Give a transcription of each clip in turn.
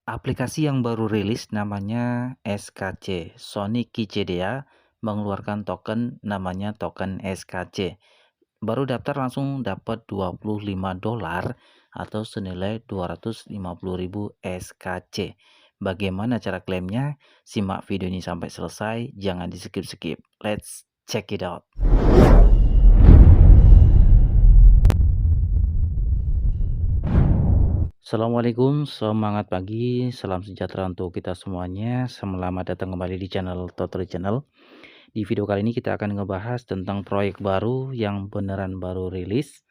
Aplikasi yang baru rilis namanya SKC. Sonic Kicedia mengeluarkan token namanya token SKC. Baru daftar langsung dapat $25 atau senilai 250.000 SKC. Bagaimana cara klaimnya? Simak video ini sampai selesai, jangan di skip-skip. Let's check it out. Assalamualaikum, semangat pagi, salam sejahtera untuk kita semuanya. Selamat datang kembali di channel Totally Channel. Di video kali ini kita akan ngebahas tentang proyek baru yang beneran baru rilis.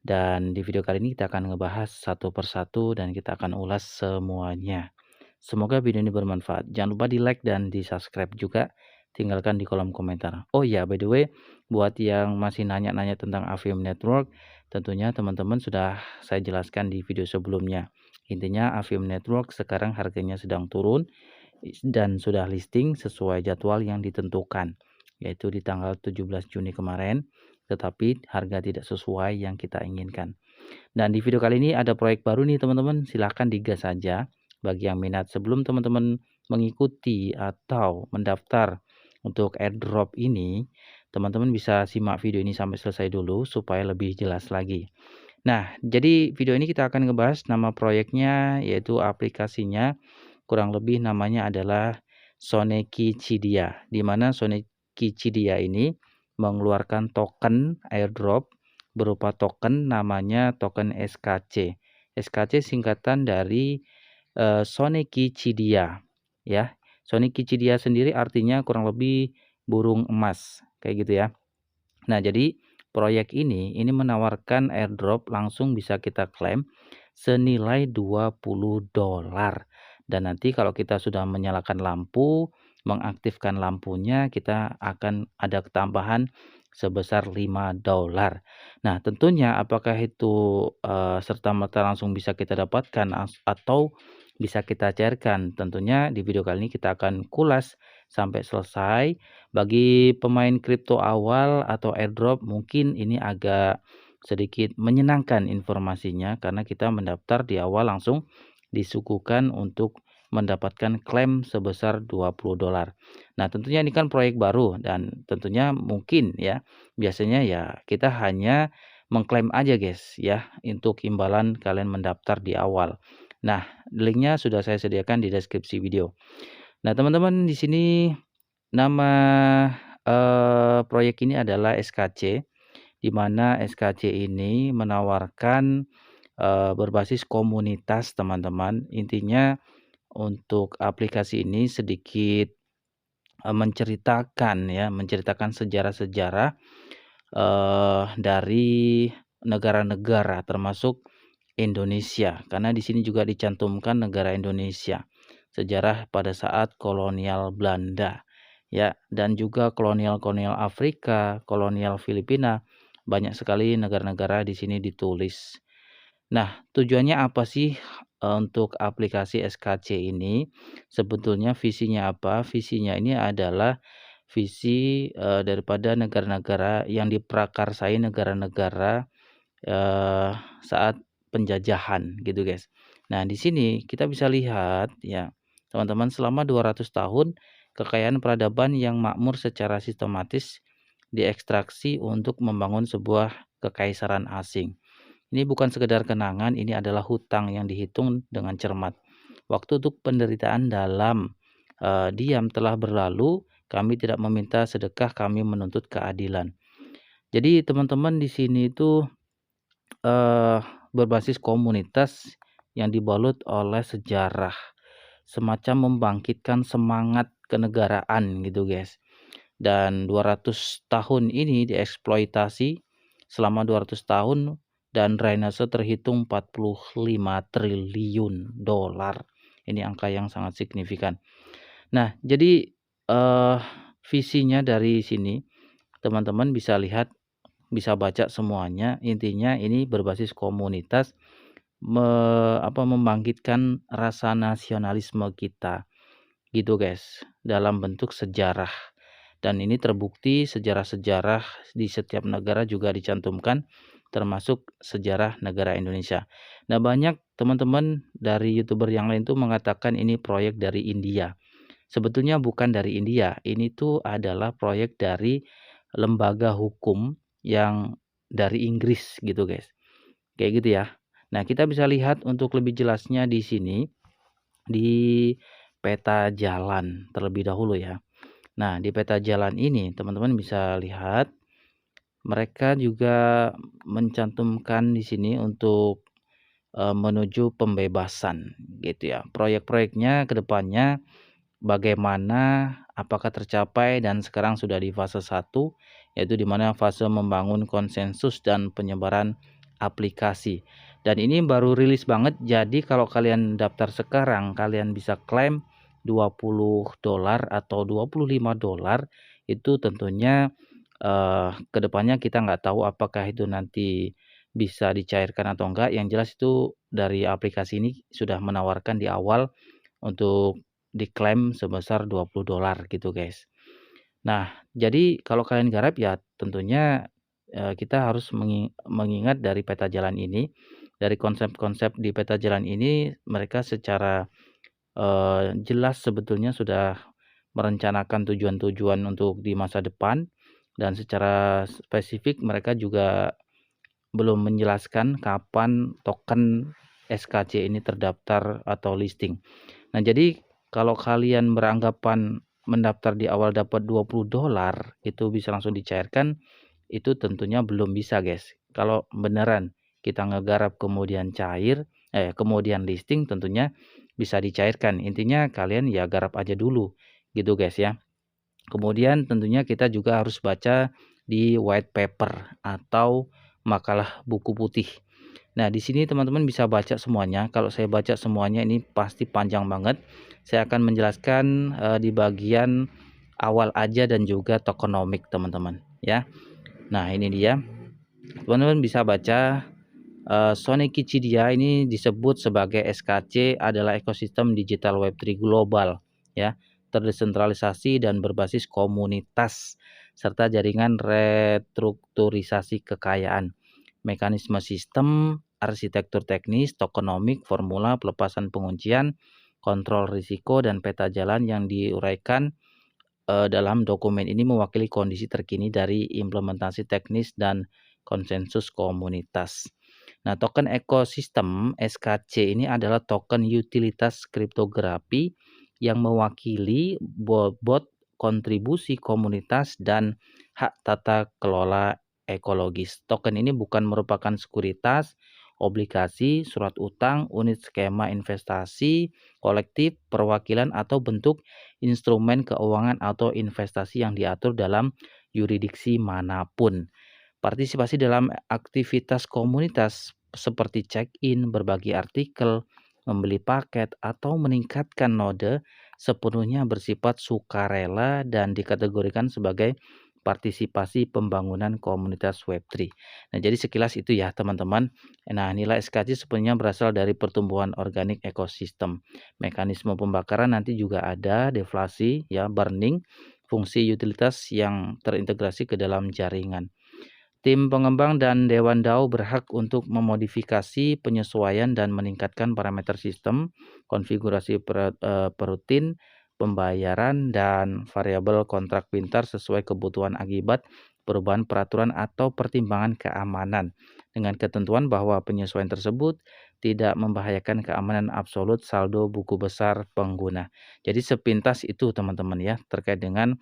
Dan di video kali ini kita akan ngebahas satu persatu dan kita akan ulas semuanya. Semoga video ini bermanfaat. Jangan lupa di like dan di subscribe juga. Tinggalkan di kolom komentar. Oh ya, by the way, buat yang masih nanya-nanya tentang Aviom Network, tentunya teman-teman sudah saya jelaskan di video sebelumnya. Intinya Aviom Network sekarang harganya sedang turun dan sudah listing sesuai jadwal yang ditentukan, yaitu di tanggal 17 Juni kemarin, tetapi harga tidak sesuai yang kita inginkan. Dan di video kali ini ada proyek baru nih teman-teman, silahkan digas saja bagi yang minat. Sebelum teman-teman mengikuti atau mendaftar untuk airdrop ini, teman-teman bisa simak video ini sampai selesai dulu supaya lebih jelas lagi. Nah, jadi video ini kita akan ngebahas nama proyeknya, yaitu aplikasinya kurang lebih namanya adalah Soneki-Cidia, di mana Soneki-Cidia ini mengeluarkan token airdrop berupa token namanya token SKC. SKC singkatan dari Soneki-Cidia ya. Soneki-Cidia sendiri artinya kurang lebih burung emas kayak gitu ya. Nah, jadi proyek ini menawarkan airdrop langsung bisa kita klaim senilai $20. Dan nanti kalau kita sudah menyalakan lampu, mengaktifkan lampunya, kita akan ada tambahan sebesar $5. Nah, tentunya apakah itu serta-merta langsung bisa kita dapatkan atau bisa kita cairkan? Tentunya di video kali ini kita akan kulas sampai selesai. Bagi pemain kripto awal atau airdrop mungkin ini agak sedikit menyenangkan informasinya karena kita mendaftar di awal langsung disuguhkan untuk mendapatkan klaim sebesar $20. Nah, tentunya ini kan proyek baru dan tentunya mungkin ya biasanya ya kita hanya mengklaim aja guys ya untuk imbalan kalian mendaftar di awal. Nah, linknya sudah saya sediakan di deskripsi video. Nah, teman-teman di sini nama proyek ini adalah SKC, di mana SKC ini menawarkan berbasis komunitas teman-teman. Intinya untuk aplikasi ini sedikit menceritakan sejarah-sejarah dari negara-negara termasuk Indonesia, karena di sini juga dicantumkan negara Indonesia. Sejarah pada saat kolonial Belanda ya, dan juga kolonial Afrika, kolonial Filipina, banyak sekali negara-negara di sini ditulis. Nah, tujuannya apa sih untuk aplikasi SKC ini? Sebetulnya visinya apa? Visinya ini adalah visi daripada negara-negara yang diprakarsai negara-negara saat penjajahan gitu guys. Nah, di sini kita bisa lihat ya, teman-teman, selama 200 tahun kekayaan peradaban yang makmur secara sistematis diekstraksi untuk membangun sebuah kekaisaran asing. Ini bukan sekedar kenangan, ini adalah hutang yang dihitung dengan cermat. Waktu untuk penderitaan dalam diam telah berlalu, kami tidak meminta sedekah, kami menuntut keadilan. Jadi teman-teman di sini itu berbasis komunitas yang dibalut oleh sejarah, semacam membangkitkan semangat kenegaraan gitu guys. Dan 200 tahun ini dieksploitasi selama 200 tahun dan drainase terhitung 45 triliun dolar. Ini angka yang sangat signifikan. Nah, jadi visinya dari sini teman-teman bisa lihat, bisa baca semuanya. Intinya ini berbasis komunitas, membangkitkan rasa nasionalisme kita gitu guys, dalam bentuk sejarah. Dan ini terbukti sejarah-sejarah di setiap negara juga dicantumkan, termasuk sejarah negara Indonesia. Nah, banyak teman-teman dari YouTuber yang lain tuh mengatakan ini proyek dari India. Sebetulnya bukan dari India, ini tuh adalah proyek dari lembaga hukum yang dari Inggris gitu, guys. Kayak gitu ya. Nah, kita bisa lihat untuk lebih jelasnya di sini di peta jalan terlebih dahulu ya. Nah, di peta jalan ini teman-teman bisa lihat mereka juga mencantumkan di sini untuk menuju pembebasan gitu ya. Proyek-proyeknya ke depannya bagaimana, apakah tercapai dan sekarang sudah di fase 1 yaitu di mana fase membangun konsensus dan penyebaran aplikasi. Dan ini baru rilis banget, jadi kalau kalian daftar sekarang kalian bisa klaim $20 atau $25. Itu tentunya kedepannya kita nggak tahu apakah itu nanti bisa dicairkan atau enggak. Yang jelas itu dari aplikasi ini sudah menawarkan di awal untuk diklaim sebesar $20 gitu, guys. Nah, jadi kalau kalian garap ya tentunya kita harus mengingat dari peta jalan ini, dari konsep-konsep di peta jalan ini mereka secara jelas sebetulnya sudah merencanakan tujuan-tujuan untuk di masa depan, dan secara spesifik mereka juga belum menjelaskan kapan token SKC ini terdaftar atau listing. Nah, jadi kalau kalian beranggapan mendaftar di awal dapat $20 itu bisa langsung dicairkan, itu tentunya belum bisa, guys. Kalau beneran kita ngegarap kemudian kemudian listing tentunya bisa dicairkan. Intinya kalian ya garap aja dulu gitu, guys ya. Kemudian tentunya kita juga harus baca di white paper atau makalah buku putih. Nah, di sini teman-teman bisa baca semuanya. Kalau saya baca semuanya ini pasti panjang banget. Saya akan menjelaskan di bagian awal aja dan juga tokenomic, teman-teman ya. Nah, ini dia. Teman-teman bisa baca Sonichidia ini disebut sebagai SKC adalah ekosistem digital Web3 global ya, terdesentralisasi dan berbasis komunitas serta jaringan restrukturisasi kekayaan. Mekanisme sistem, arsitektur teknis, tokenomik, formula, pelepasan penguncian, kontrol risiko, dan peta jalan yang diuraikan dalam dokumen ini mewakili kondisi terkini dari implementasi teknis dan konsensus komunitas. Nah, token ekosistem SKC ini adalah token utilitas kriptografi yang mewakili bobot kontribusi komunitas dan hak tata kelola ekologis. Token ini bukan merupakan sekuritas, obligasi, surat utang, unit skema investasi, kolektif, perwakilan, atau bentuk instrumen keuangan atau investasi yang diatur dalam yurisdiksi manapun. Partisipasi dalam aktivitas komunitas seperti check-in, berbagi artikel, membeli paket, atau meningkatkan node sepenuhnya bersifat sukarela dan dikategorikan sebagai partisipasi pembangunan komunitas Web3. Nah, jadi sekilas itu ya teman-teman. Nah, nilai SKC sebenarnya berasal dari pertumbuhan organik ekosistem. Mekanisme pembakaran nanti juga ada deflasi ya, burning, fungsi utilitas yang terintegrasi ke dalam jaringan. Tim pengembang dan Dewan DAO berhak untuk memodifikasi, penyesuaian, dan meningkatkan parameter sistem, konfigurasi perutin, pembayaran, dan variabel kontrak pintar sesuai kebutuhan akibat perubahan peraturan atau pertimbangan keamanan, dengan ketentuan bahwa penyesuaian tersebut tidak membahayakan keamanan absolut saldo buku besar pengguna. Jadi sepintas itu teman-teman ya terkait dengan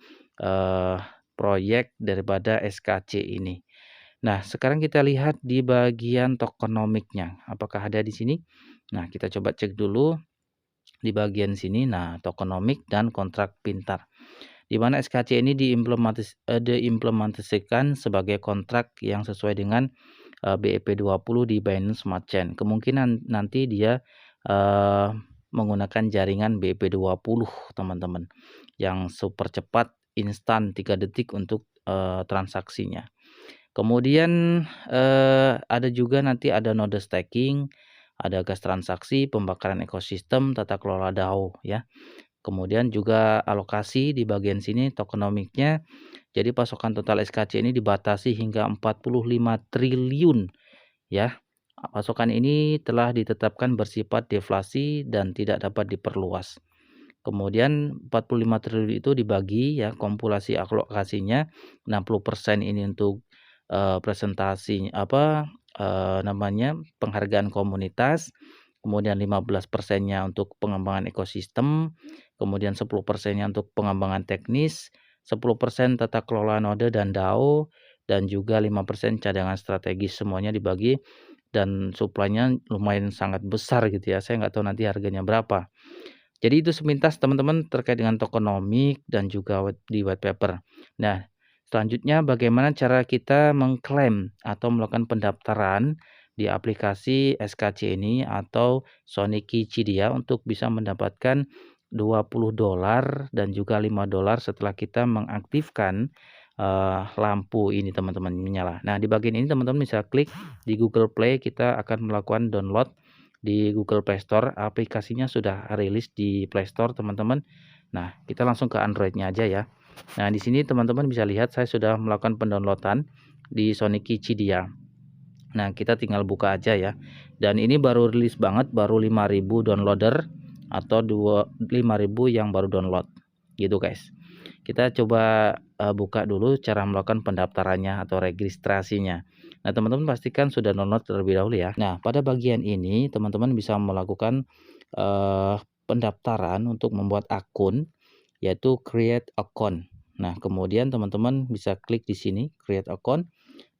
proyek daripada SKC ini. Nah, sekarang kita lihat di bagian tokenomiknya. Apakah ada di sini? Nah, kita coba cek dulu di bagian sini. Nah, tokenomik dan kontrak pintar. Di mana SKC ini diimplementasikan sebagai kontrak yang sesuai dengan BEP20 di Binance Smart Chain. Kemungkinan nanti dia menggunakan jaringan BEP20, teman-teman. Yang super cepat, instan, 3 detik untuk transaksinya. Kemudian ada juga nanti ada node staking, ada gas transaksi, pembakaran ekosistem, tata kelola DAO ya. Kemudian juga alokasi di bagian sini tokenomiknya. Jadi pasokan total SKC ini dibatasi hingga 45 triliun ya. Pasokan ini telah ditetapkan bersifat deflasi dan tidak dapat diperluas. Kemudian 45 triliun itu dibagi ya, kompulasi alokasinya 60% ini untuk presentasi namanya, penghargaan komunitas, kemudian 15%-nya untuk pengembangan ekosistem, kemudian 10%-nya untuk pengembangan teknis, 10% tata kelola node dan DAO, dan juga 5% cadangan strategis. Semuanya dibagi dan suplainya lumayan sangat besar gitu ya. Saya nggak tahu nanti harganya berapa. Jadi itu sepintas teman-teman terkait dengan tokenomics dan juga di white paper. Nah, selanjutnya bagaimana cara kita mengklaim atau melakukan pendaftaran di aplikasi SKC ini atau Sonikipedia untuk bisa mendapatkan $20 dan juga $5 setelah kita mengaktifkan lampu ini teman-teman menyala. Nah, di bagian ini teman-teman bisa klik di Google Play, kita akan melakukan download di Google Play Store. Aplikasinya sudah rilis di Play Store teman-teman. Nah, kita langsung ke Android-nya aja ya. Nah, di sini teman-teman bisa lihat saya sudah melakukan pendownloadan di Sonikipedia. Nah, kita tinggal buka aja ya. Dan ini baru rilis banget, baru 5.000 downloader atau 5.000 yang baru download. Gitu guys. Kita coba buka dulu cara melakukan pendaftarannya atau registrasinya. Nah, teman-teman pastikan sudah download terlebih dahulu ya. Nah, pada bagian ini teman-teman bisa melakukan pendaftaran untuk membuat akun, yaitu create account. Nah, kemudian teman-teman bisa klik di sini create account.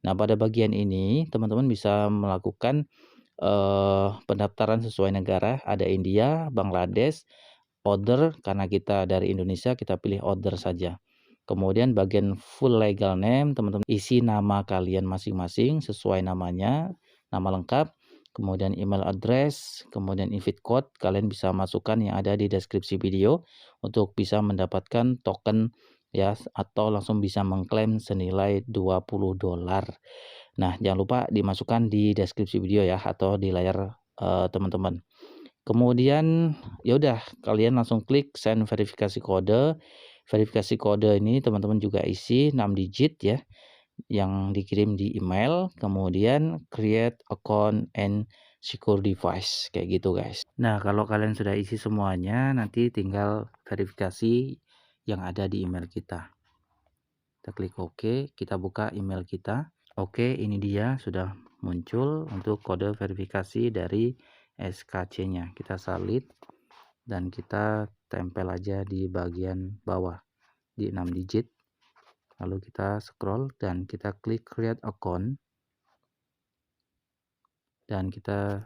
Nah, pada bagian ini teman-teman bisa melakukan pendaftaran sesuai negara. Ada India, Bangladesh, order, karena kita dari Indonesia kita pilih order saja. Kemudian bagian full legal name, teman-teman isi nama kalian masing-masing sesuai namanya, nama lengkap, kemudian email address, kemudian invite code kalian bisa masukkan yang ada di deskripsi video untuk bisa mendapatkan token ya, atau langsung bisa mengklaim senilai $20. Nah, jangan lupa dimasukkan di deskripsi video ya atau di layar teman-teman. Kemudian ya udah kalian langsung klik send verifikasi kode. Verifikasi kode ini teman-teman juga isi 6 digit ya yang dikirim di email, kemudian create account and secure device kayak gitu guys. Nah, kalau kalian sudah isi semuanya nanti tinggal verifikasi yang ada di email kita. Kita klik OK, kita buka email kita. Oke, ini dia sudah muncul untuk kode verifikasi dari SKC-nya. Kita salin dan kita tempel aja di bagian bawah di 6 digit. Lalu kita scroll dan kita klik create account dan kita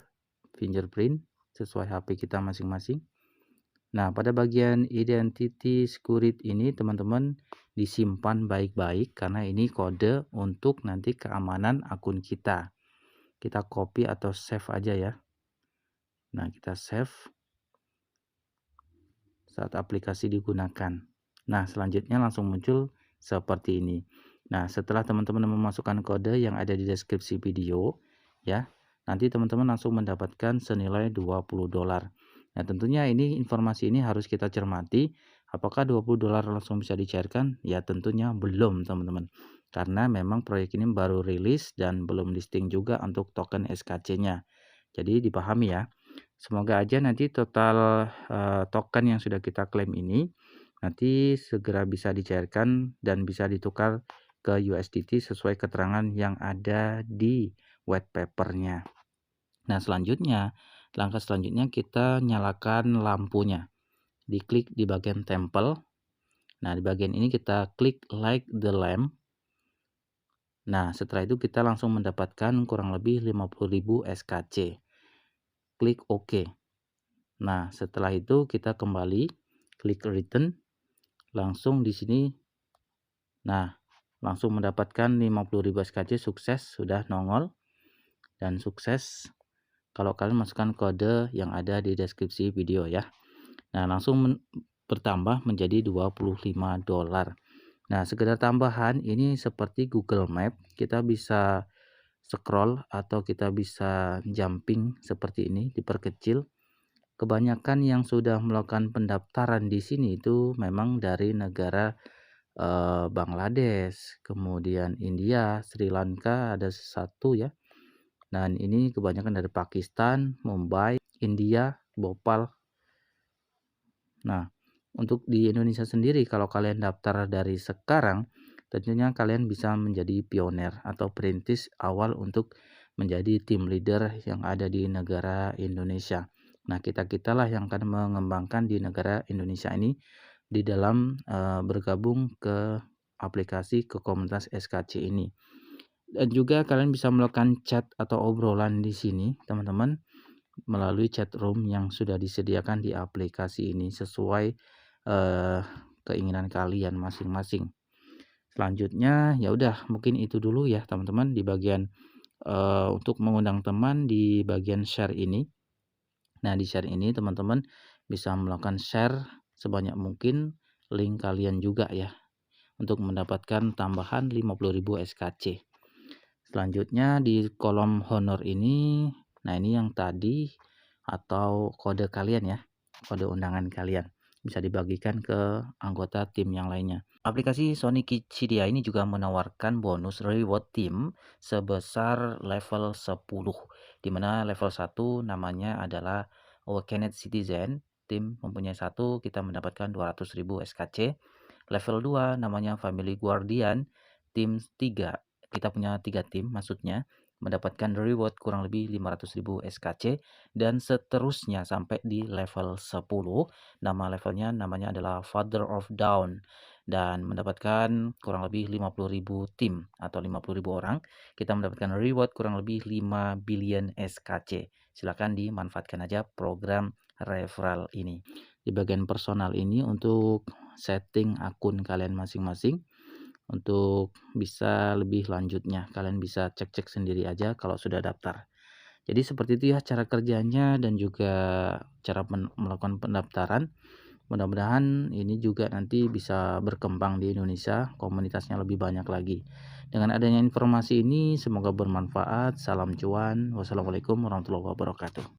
fingerprint sesuai HP kita masing-masing. Nah, pada bagian identity security ini teman-teman disimpan baik-baik karena ini kode untuk nanti keamanan akun kita. Kita copy atau save aja ya. Nah, kita save saat aplikasi digunakan. Nah, selanjutnya langsung muncul seperti ini. Nah, setelah teman-teman memasukkan kode yang ada di deskripsi video ya, nanti teman-teman langsung mendapatkan senilai $20. Nah, tentunya ini informasi ini harus kita cermati. Apakah $20 langsung bisa dicairkan? Ya, tentunya belum, teman-teman. Karena memang proyek ini baru rilis dan belum listing juga untuk token SKC-nya. Jadi dipahami ya. Semoga aja nanti total token yang sudah kita klaim ini nanti segera bisa dicairkan dan bisa ditukar ke USDT sesuai keterangan yang ada di white papernya. Nah, langkah selanjutnya kita nyalakan lampunya. Diklik di bagian tempel. Nah, di bagian ini kita klik light the lamp. Nah, setelah itu kita langsung mendapatkan kurang lebih 50.000 SKC. Klik OK. Nah, setelah itu kita kembali klik return. Langsung di sini nah, langsung mendapatkan 50.000 SKC sukses sudah nongol dan sukses kalau kalian masukkan kode yang ada di deskripsi video ya. Nah, langsung bertambah menjadi $25. Nah, sekedar tambahan ini seperti Google Map, kita bisa scroll atau kita bisa jumping seperti ini, diperkecil. Kebanyakan yang sudah melakukan pendaftaran di sini itu memang dari negara Bangladesh, kemudian India, Sri Lanka ada satu ya. Dan ini kebanyakan dari Pakistan, Mumbai, India, Bhopal. Nah, untuk di Indonesia sendiri kalau kalian daftar dari sekarang, tentunya kalian bisa menjadi pioner atau perintis awal untuk menjadi tim leader yang ada di negara Indonesia. Nah, kita-kitalah yang akan mengembangkan di negara Indonesia ini di dalam bergabung ke aplikasi ke komunitas SKC ini. Dan juga kalian bisa melakukan chat atau obrolan di sini, teman-teman, melalui chat room yang sudah disediakan di aplikasi ini sesuai eh, keinginan kalian masing-masing. Selanjutnya ya udah mungkin itu dulu ya teman-teman di bagian untuk mengundang teman di bagian share ini. Nah, di share ini teman-teman bisa melakukan share sebanyak mungkin link kalian juga ya untuk mendapatkan tambahan 50.000 SKC. Selanjutnya di kolom honor ini, nah ini yang tadi atau kode kalian ya, kode undangan kalian bisa dibagikan ke anggota tim yang lainnya. Aplikasi Sony Kids ini juga menawarkan bonus reward tim sebesar level 10, di mana level 1 namanya adalah Awakened Citizen. Tim mempunyai 1, kita mendapatkan 200.000 SKC. Level 2 namanya Family Guardian. Tim 3, kita punya 3 tim maksudnya, mendapatkan reward kurang lebih 500.000 SKC dan seterusnya sampai di level 10. Nama levelnya namanya adalah Father of Dawn dan mendapatkan kurang lebih 50.000 tim atau 50.000 orang. Kita mendapatkan reward kurang lebih 5 billion SKC. Silakan dimanfaatkan aja program referral ini. Di bagian personal ini untuk setting akun kalian masing-masing. Untuk bisa lebih lanjutnya, kalian bisa cek-cek sendiri aja kalau sudah daftar. Jadi seperti itu ya cara kerjanya dan juga cara melakukan pendaftaran. Mudah-mudahan ini juga nanti bisa berkembang di Indonesia, komunitasnya lebih banyak lagi. Dengan adanya informasi ini semoga bermanfaat. Salam cuan. Wassalamualaikum warahmatullahi wabarakatuh.